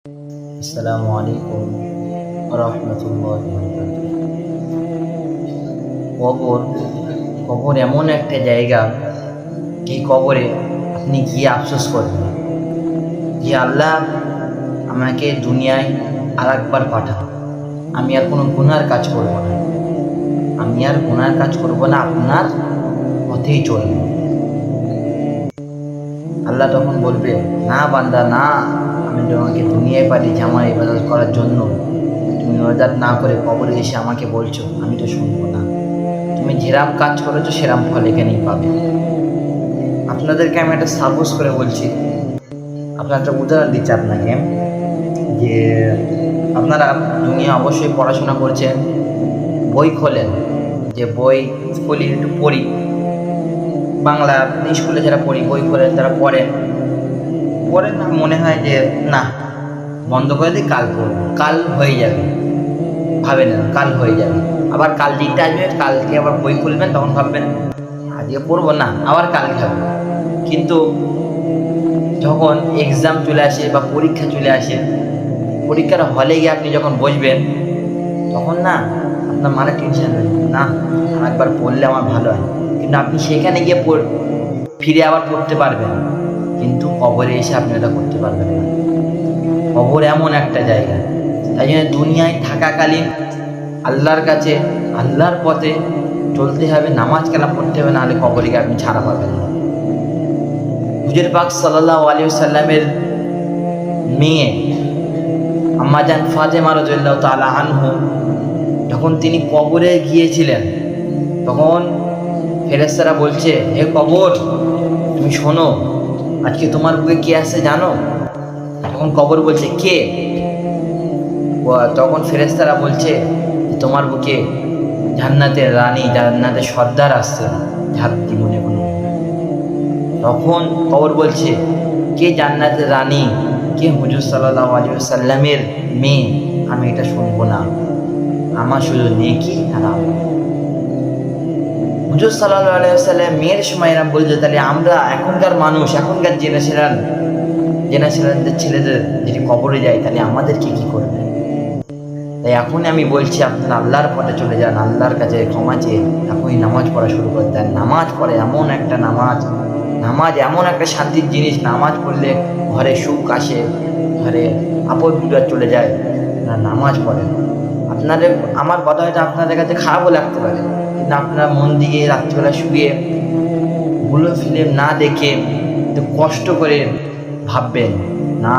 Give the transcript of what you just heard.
আসসালামু আলাইকুম রহমতুল্লাহি ওয়া বারাকাতুহু। কবর এমন একটা জায়গা, এই কবরে আপনি গিয়ে আফসোস করবেন যে আল্লাহ আমাকে দুনিয়ায় আর একবার পাঠান, আমি আর কোনো গুনার কাজ করব না, আপনার পথেই চলব। আল্লাহ তখন বলবে, না বান্দা না, আমি তোমাকে দুনিয়ায় পাঠিয়েছি আমার ইবাদত করার জন্য, তুমি ইবাদত না করে কবরে এসে আমাকে বলছো, আমি তো শুনবো না। তুমি যেরাম কাজ করেছো সেরাম ফল এখানেই পাবে। আপনাদেরকে আমি একটা সাপোজ করে বলছি, আপনার একটা উদাহরণ দিচ্ছি আপনাকে, যে আপনারা দুনিয়া অবশ্যই পড়াশোনা করছেন, বই খোলেন, যে বই স্কুলে একটু পড়ি, বাংলা স্কুলে যারা পড়ি বই খোলেন, তারা পড়েন না, মনে হয় যে না বন্ধ করে দিই, কাল পড়ব, কাল হয়ে যাবে, ভাবেন কাল হয়ে যাবে, আবার কাল দিনটা আসবে, কালকে আবার বই খুলবেন, তখন ভাববেন আজকে পড়বো না, আবার কালকে হবে। কিন্তু যখন এক্সাম চলে আসে বা পরীক্ষা চলে আসে, পরীক্ষার হলে গিয়ে আপনি যখন বসবেন, তখন না আপনার মানে টেনশন হয়ে যায়, না একবার পড়লে আমার ভালো হয়। কিন্তু আপনি সেখানে গিয়ে ফিরে আবার পড়তে পারবেন, কিন্তু কবরে এসে আপনি এটা করতে পারবেন না। কবর এমন একটা জায়গা, তাই জন্য দুনিয়ায় থাকাকালীন আল্লাহর কাছে আল্লাহর পথে চলতে হবে, নামাজ কালাম পড়তে হবে, নাহলে কবরে গিয়ে আপনি ছাড়া পাবেন না। হুজুর পাক সাল্লাল্লাহু আলাইহি ওয়াসাল্লামের মেয়ে আম্মা জান ফাতেমা রাদিয়াল্লাহু তাআলা আনহু, যখন তিনি কবরে গিয়েছিলেন, তখন ফেরেশতারা বলছে, হে কবর তুমি শোনো, আজকে তোমার বুকে কে আসছে জানো? তখন কবর বলছে, কে? তখন ফেরেশতারা বলছে, তোমার বুকে জান্নাতের রানী, জান্নাতের সর্দার আসছে, যার জীবনে কোনো। তখন কবর বলছে, কে জান্নাতের রানী, কে? হুজুর সাল্লাল্লাহু আলাইহি ওয়াসাল্লামের মেয়ে, আমি এটা শুনবো না, আমার শুধু নেকি আর আমল। হুজুর সাল্লাল্লাহু আলাইহি ওয়াসাল্লাম মেয়ের সময় এরা বলছে, তাহলে আমরা এখনকার মানুষ, এখনকার জেনারেশনের ছেলেদের যদি কবরে যায়, তাহলে আমাদেরকে কি করবে? তাই এখনই আমি বলছি, আপনারা আল্লাহর পথে চলে যান, আল্লাহর কাছে ক্ষমা চেয়ে এখনই নামাজ পড়া শুরু করে দেন। নামাজ পড়ে এমন একটা নামাজ এমন একটা শান্তির জিনিস, নামাজ পড়লে ঘরে সুখ আসে, ঘরে আপদ বিপদ চলে যায়। নামাজ পড়েন। আপনাদের আমার কথা হয়তো আপনাদের কাছে খারাপও লাগতে পারে, কিন্তু আপনারা মন দিয়ে রাত্রিবেলা শুয়ে ভুলো ফিল্ম না দেখে একটু কষ্ট করে ভাববেন, না